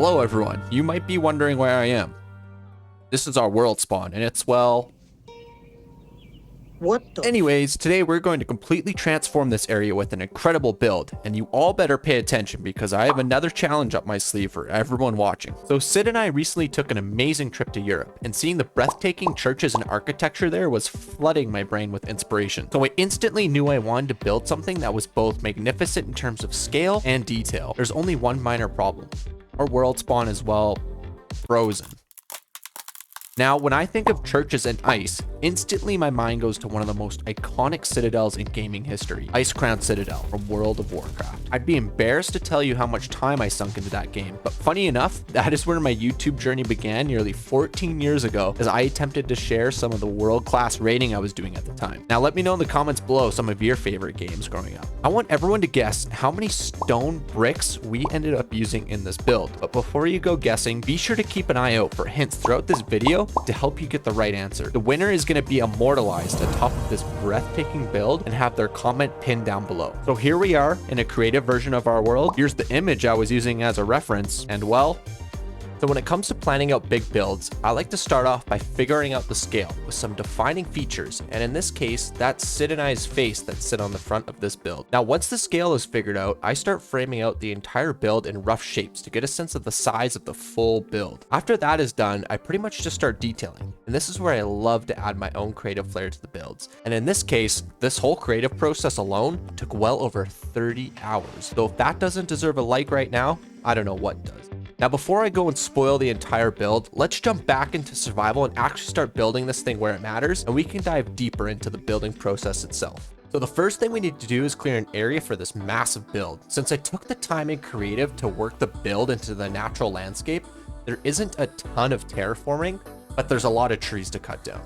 Hello everyone, you might be wondering where I am. This is our world spawn, and it's, well... What the Anyways, today we're going to completely transform this area with an incredible build, and you all better pay attention because I have another challenge up my sleeve for everyone watching. So Sid and I recently took an amazing trip to Europe, and seeing the breathtaking churches and architecture there was flooding my brain with inspiration. So I instantly knew I wanted to build something that was both magnificent in terms of scale and detail. There's only one minor problem. Our world spawn is, well, frozen. Now, when I think of churches and ice, instantly my mind goes to one of the most iconic citadels in gaming history, ICECROWN Citadel from World of Warcraft. I'd be embarrassed to tell you how much time I sunk into that game, but funny enough, that is where my YouTube journey began nearly 14 years ago as I attempted to share some of the world-class raiding I was doing at the time. Now let me know in the comments below some of your favorite games growing up. I want everyone to guess how many stone bricks we ended up using in this build, but before you go guessing, be sure to keep an eye out for hints throughout this video to help you get the right answer. The winner is going to be immortalized atop of this breathtaking build and have their comment pinned down below. So here we are in a creative version of our world. Here's the image I was using as a reference, and well, so when it comes to planning out big builds, I like to start off by figuring out the scale with some defining features, and in this case, that's Sid and I's face that sit on the front of this build. Now, once the scale is figured out, I start framing out the entire build in rough shapes to get a sense of the size of the full build. After that is done, I pretty much just start detailing, and this is where I love to add my own creative flair to the builds. And in this case, this whole creative process alone took well over 30 hours. So if that doesn't deserve a like right now, I don't know what does. Now, before I go and spoil the entire build, let's jump back into survival and actually start building this thing where it matters, and we can dive deeper into the building process itself. So the first thing we need to do is clear an area for this massive build. Since I took the time in creative to work the build into the natural landscape, there isn't a ton of terraforming, but there's a lot of trees to cut down.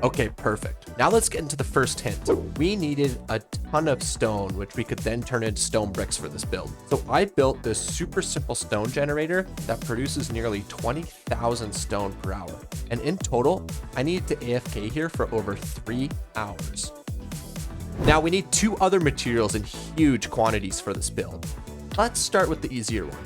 Okay, perfect. Now let's get into the first hint. So we needed a ton of stone, which we could then turn into stone bricks for this build. So I built this super simple stone generator that produces nearly 20,000 stone per hour. And in total, I needed to AFK here for over 3 hours. Now we need 2 other materials in huge quantities for this build. Let's start with the easier one.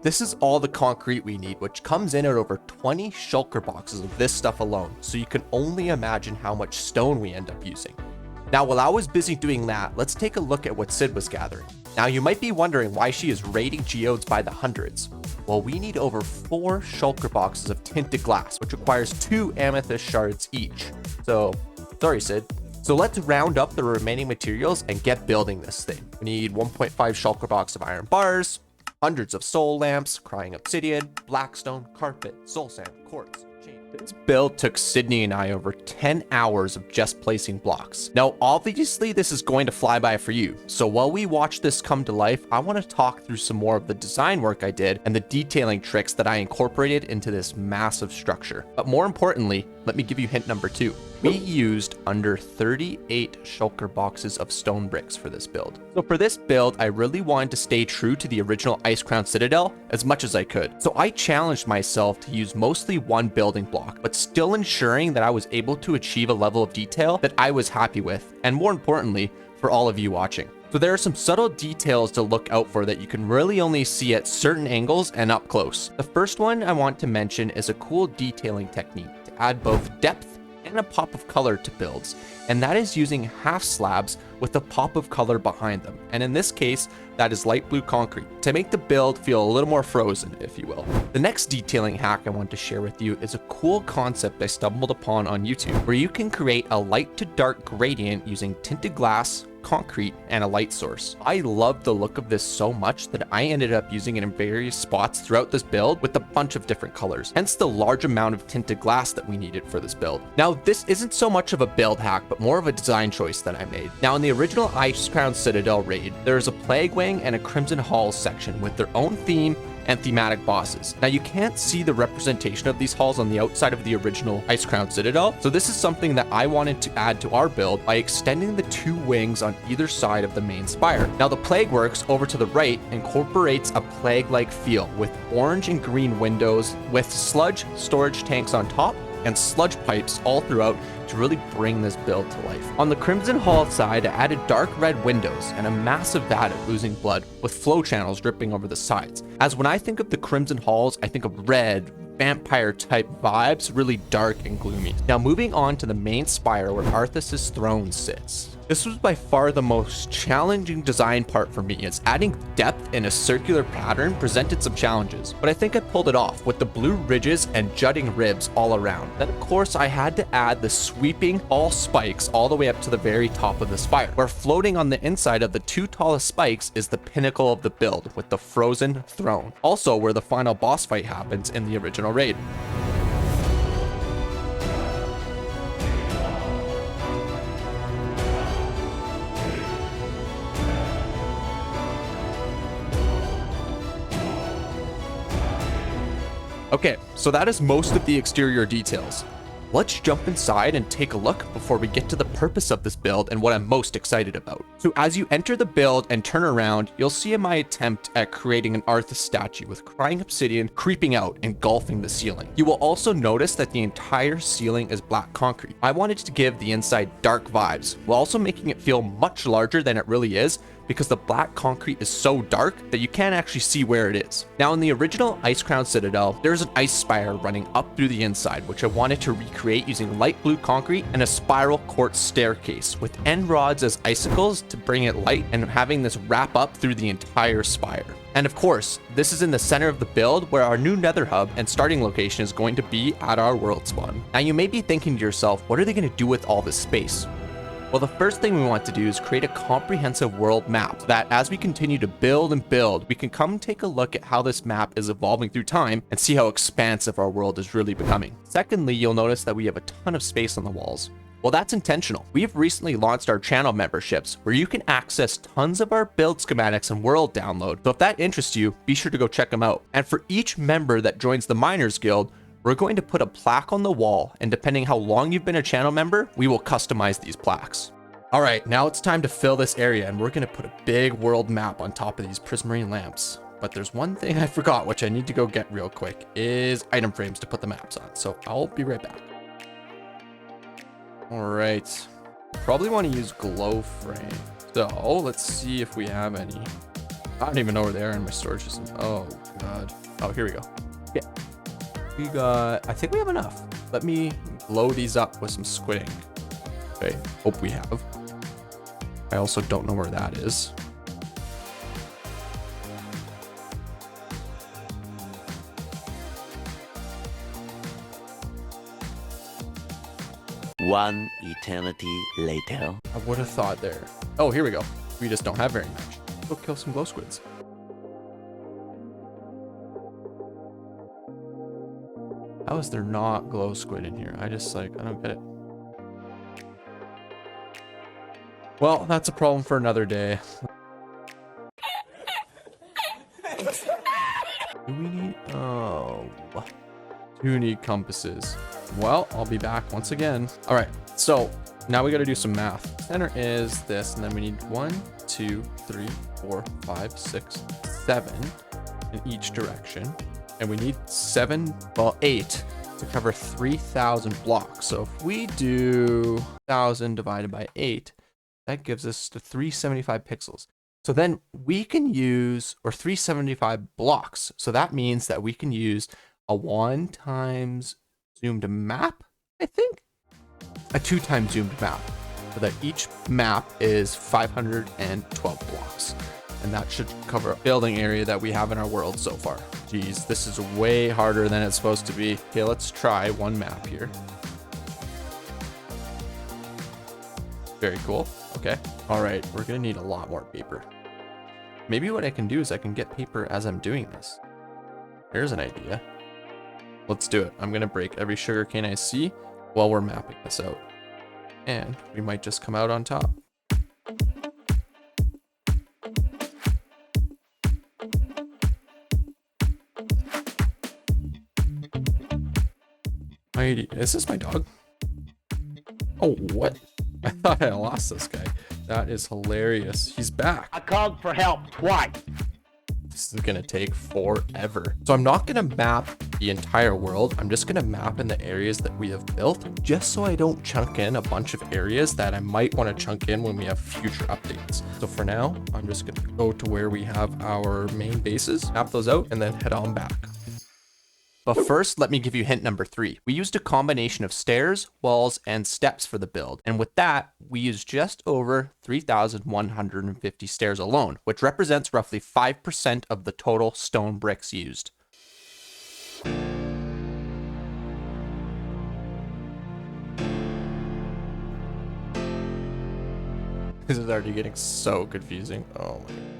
This is all the concrete we need, which comes in at over 20 shulker boxes of this stuff alone, so you can only imagine how much stone we end up using. Now, while I was busy doing that, let's take a look at what Sid was gathering. Now, you might be wondering why she is raiding geodes by the hundreds. Well, we need over 4 shulker boxes of tinted glass, which requires 2 amethyst shards each. So, sorry Sid. So let's round up the remaining materials and get building this thing. We need 1.5 shulker box of iron bars, hundreds of soul lamps, crying obsidian, blackstone, carpet, soul sand, quartz, chain. This build took Sydney and I over 10 hours of just placing blocks. Now, obviously this is going to fly by for you. So while we watch this come to life, I want to talk through some more of the design work I did and the detailing tricks that I incorporated into this massive structure. But more importantly, let me give you hint number 2. We used under 38 shulker boxes of stone bricks for this build. So for this build, I really wanted to stay true to the original ICECROWN Citadel as much as I could. So I challenged myself to use mostly one building block, but still ensuring that I was able to achieve a level of detail that I was happy with, and more importantly, for all of you watching. So there are some subtle details to look out for that you can really only see at certain angles and up close. The first one I want to mention is a cool detailing technique to add both depth and a pop of color to builds, and that is using half slabs with a pop of color behind them, and in this case that is light blue concrete to make the build feel a little more frozen, if you will. The next detailing hack I want to share with you is a cool concept I stumbled upon on YouTube, where you can create a light to dark gradient using tinted glass, concrete, and a light source. I love the look of this so much that I ended up using it in various spots throughout this build with a bunch of different colors, hence the large amount of tinted glass that we needed for this build. Now, this isn't so much of a build hack, but more of a design choice that I made. Now, in the original ICECROWN Citadel raid, there is a Plague Wing and a Crimson Halls section with their own theme and thematic bosses. Now you can't see the representation of these halls on the outside of the original ICECROWN Citadel, so this is something that I wanted to add to our build by extending the 2 wings on either side of the main spire. Now the Plague Works over to the right incorporates a plague-like feel with orange and green windows with sludge storage tanks on top and sludge pipes all throughout to really bring this build to life. On the Crimson Hall side, I added dark red windows and a massive vat of oozing blood with flow channels dripping over the sides. As when I think of the Crimson Halls, I think of red, vampire type vibes, really dark and gloomy. Now moving on to the main spire where Arthas's throne sits. This was by far the most challenging design part for me, as adding depth in a circular pattern presented some challenges, but I think I pulled it off with the blue ridges and jutting ribs all around. Then of course I had to add the sweeping all spikes all the way up to the very top of the spire, where floating on the inside of the 2 tallest spikes is the pinnacle of the build with the frozen throne, also where the final boss fight happens in the original raid. Okay, so that is most of the exterior details. Let's jump inside and take a look before we get to the purpose of this build and what I'm most excited about. So as you enter the build and turn around, you'll see my attempt at creating an Arthas statue with crying obsidian creeping out, engulfing the ceiling. You will also notice that the entire ceiling is black concrete. I wanted to give the inside dark vibes, while also making it feel much larger than it really is, because the black concrete is so dark that you can't actually see where it is. Now in the original ICECROWN Citadel, there's an ice spire running up through the inside, which I wanted to recreate using light blue concrete and a spiral quartz staircase with end rods as icicles to bring it light and having this wrap up through the entire spire. And of course, this is in the center of the build where our new nether hub and starting location is going to be at our world spawn. Now you may be thinking to yourself, what are they going to do with all this space? Well, the first thing we want to do is create a comprehensive world map so that as we continue to build and build, we can come take a look at how this map is evolving through time and see how expansive our world is really becoming. Secondly, you'll notice that we have a ton of space on the walls. Well, that's intentional. We've recently launched our channel memberships where you can access tons of our build schematics and world download. So if that interests you, be sure to go check them out. And for each member that joins the Miners Guild, we're going to put a plaque on the wall, and depending how long you've been a channel member, we will customize these plaques. All right, now it's time to fill this area, and we're going to put a big world map on top of these prismarine lamps. But there's one thing I forgot, which I need to go get real quick, is item frames to put the maps on. So I'll be right back. All right, probably want to use glow frame. So let's see if we have any. I don't even know where they are in my storage system. Oh God. Oh, here we go. Yeah. We got, I think we have enough. Let me blow these up with some squid ink. Okay, hope we have. I also don't know where that is. One eternity later. I would have thought there. Oh, here we go. We just don't have very much. Go kill some glow squids. How is there not glow squid in here? I don't get it. Well, that's a problem for another day. Do we need, oh, 2 need compasses. Well, I'll be back once again. All right, so now we got to do some math. Center is this, and then we need 1, 2, 3, 4, 5, 6, 7 in each direction. And we need 8 to cover 3,000 blocks. So if we do 1,000 divided by 8, that gives us to 375 pixels. So then we can use, or 375 blocks. So that means that we can use a 1 times zoomed map, I think? A 2 times zoomed map. So that each map is 512 blocks. And that should cover a building area that we have in our world so far. Geez, this is way harder than it's supposed to be. Okay, let's try one map here. Very cool. Okay. All right, we're gonna need a lot more paper. Maybe what I can do is I can get paper as I'm doing this. Here's an idea. Let's do it. I'm gonna break every sugarcane I see while we're mapping this out. And we might just come out on top. Heidi, is this my dog? Oh, what? I thought I lost this guy. That is hilarious. He's back. I called for help twice. This is gonna take forever. So I'm not gonna map the entire world. I'm just gonna map in the areas that we have built, just so I don't chunk in a bunch of areas that I might want to chunk in when we have future updates. So for now, I'm just gonna go to where we have our main bases, map those out, and then head on back. But first, let me give you hint number 3. We used a combination of stairs, walls, and steps for the build. And with that, we used just over 3,150 stairs alone, which represents roughly 5% of the total stone bricks used. This is already getting so confusing. Oh my God.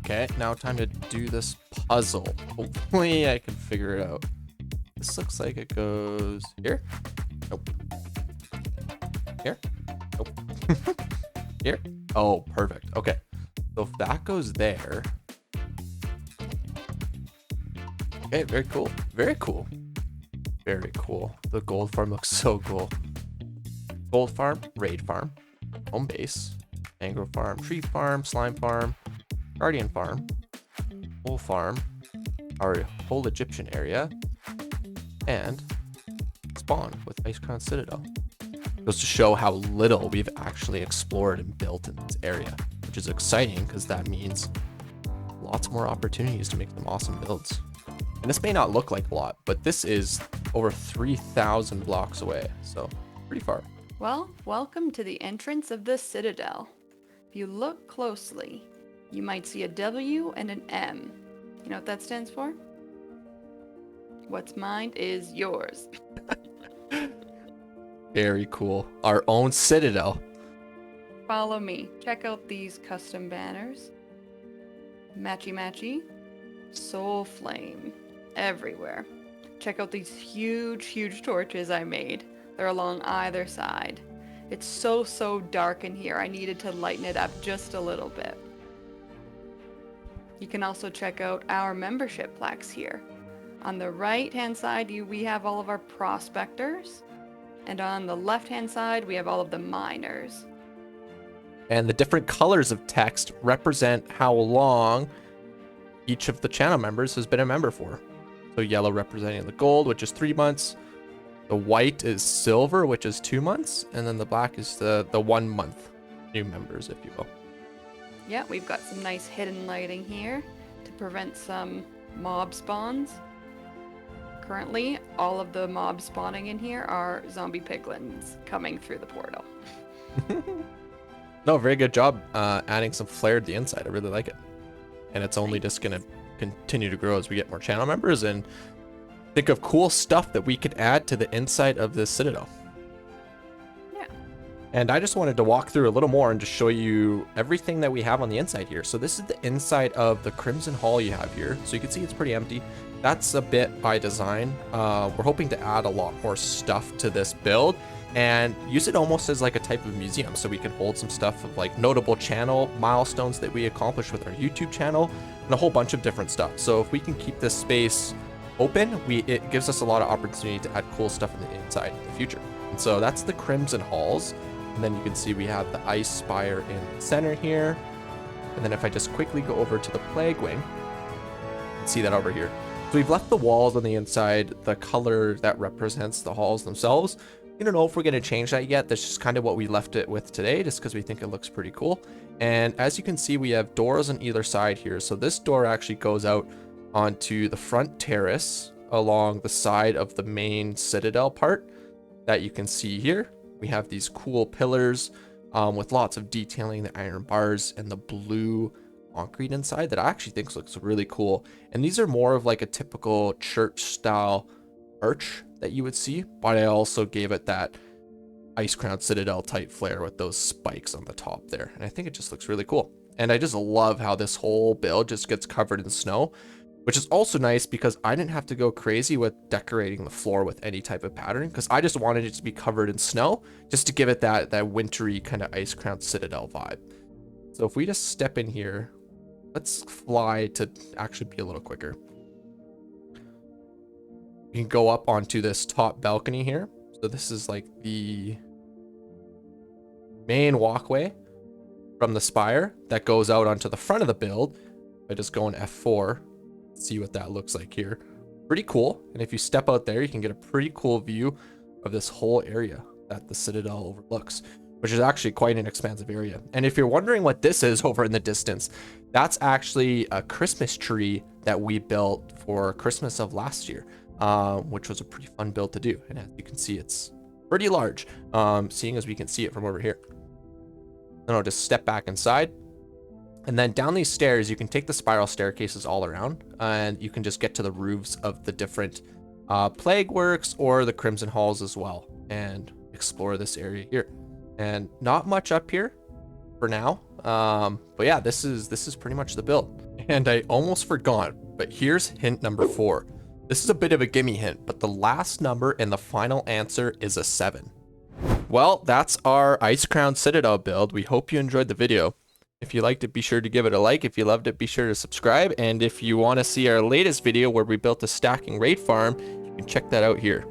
Okay, now time to do this puzzle. Hopefully I can figure it out. This looks like it goes here. Nope. Here. Nope. Here. Oh, perfect. Okay. So if that goes there. Okay, very cool. Very cool. Very cool. The gold farm looks so cool. Gold farm, raid farm, home base, mangrove farm, tree farm, slime farm, guardian farm, wool farm, our whole Egyptian area, and spawn with ICECROWN Citadel. Goes to show how little we've actually explored and built in this area, which is exciting because that means lots more opportunities to make some awesome builds. And this may not look like a lot, but this is over 3,000 blocks away, so pretty far. Well, welcome to the entrance of the Citadel. If you look closely, you might see a W and an M. You know what that stands for? What's mine is yours. Very cool. Our own Citadel. Follow me. Check out these custom banners. Matchy matchy. Soul flame. Everywhere. Check out these huge torches I made. They're along either side. It's so dark in here. I needed to lighten it up just a little bit. You can also check out our membership plaques here. On the right hand side, we have all of our prospectors. And on the left hand side, we have all of the miners. And the different colors of text represent how long each of the channel members has been a member for. So yellow representing the gold, which is 3 months. The white is silver, which is 2 months. And then the black is the 1 month new members, if you will. Yeah, we've got some nice hidden lighting here to prevent some mob spawns. Currently, all of the mobs spawning in here are zombie piglins coming through the portal. No, very good job adding some flair to the inside. I really like it. And it's only just going to continue to grow as we get more channel members and think of cool stuff that we could add to the inside of this Citadel. Yeah. And I just wanted to walk through a little more and just show you everything that we have on the inside here. So this is the inside of the Crimson Hall you have here. So you can see it's pretty empty. That's a bit by design. We're hoping to add a lot more stuff to this build and use it almost as like a type of museum. So we can hold some stuff of like notable channel milestones that we accomplished with our YouTube channel and a whole bunch of different stuff. So if we can keep this space open, it gives us a lot of opportunity to add cool stuff in the inside in the future. And so that's the Crimson Halls. And then you can see we have the Ice Spire in the center here. And then if I just quickly go over to the Plague Wing, you can see that over here. So we've left the walls on the inside, the color that represents the halls themselves. We don't know if we're going to change that yet. That's just kind of what we left it with today, just because we think it looks pretty cool. And as you can see, we have doors on either side here. So this door actually goes out onto the front terrace along the side of the main Citadel part that you can see here. We have these cool pillars with lots of detailing, the iron bars and the blue concrete inside that I actually think looks really cool. And these are more of like a typical church style arch that you would see, but I also gave it that ICECROWN Citadel type flair with those spikes on the top there. And I think it just looks really cool. And I just love how this whole build just gets covered in snow, which is also nice because I didn't have to go crazy with decorating the floor with any type of pattern because I just wanted it to be covered in snow just to give it that wintry kind of ICECROWN Citadel vibe. So if we just step in here let's fly to actually be a little quicker. You can go up onto this top balcony here. So this is like the main walkway from the spire that goes out onto the front of the build. I just go in F4, see what that looks like here. Pretty cool. And if you step out there, you can get a pretty cool view of this whole area that the Citadel overlooks, which is actually quite an expansive area. And if you're wondering what this is over in the distance, that's actually a Christmas tree that we built for Christmas of last year, which was a pretty fun build to do. And as you can see, it's pretty large, seeing as we can see it from over here. Then I'll just step back inside. And then down these stairs, you can take the spiral staircases all around, and you can just get to the roofs of the different plague works or the Crimson Halls as well, and explore this area here. And not much up here for now, but yeah, this is pretty much the build. And I almost forgot, but here's hint number 4. This is a bit of a gimme hint, but the last number in the final answer is a 7. Well, that's our ICECROWN Citadel build. We hope you enjoyed the video. If you liked it, be sure to give it a like. If you loved it, be sure to subscribe. And if you want to see our latest video where we built a stacking raid farm, you can check that out here.